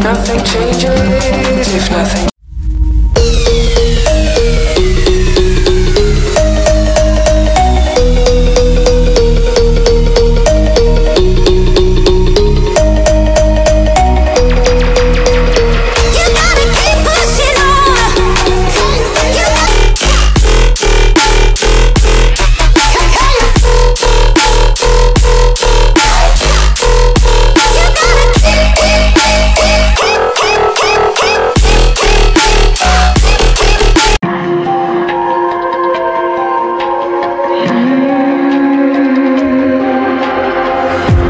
Nothing changes if nothing.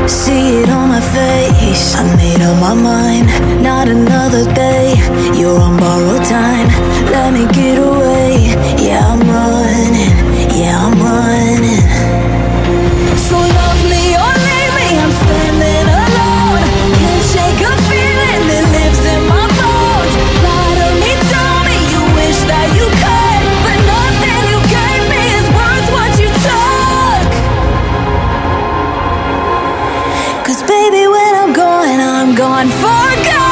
See it on my face, I made up my mind. Not another day, you're on borrowed time. Let me get away, yeah I'm running, yeah I'm running. So love me or leave me, I'm standing alone. Can't shake a feeling that lives in my bones. Lie to me, tell me you wish that you could, but nothing you gave me is worth what you took. 'Cause baby, when I'm gone for good.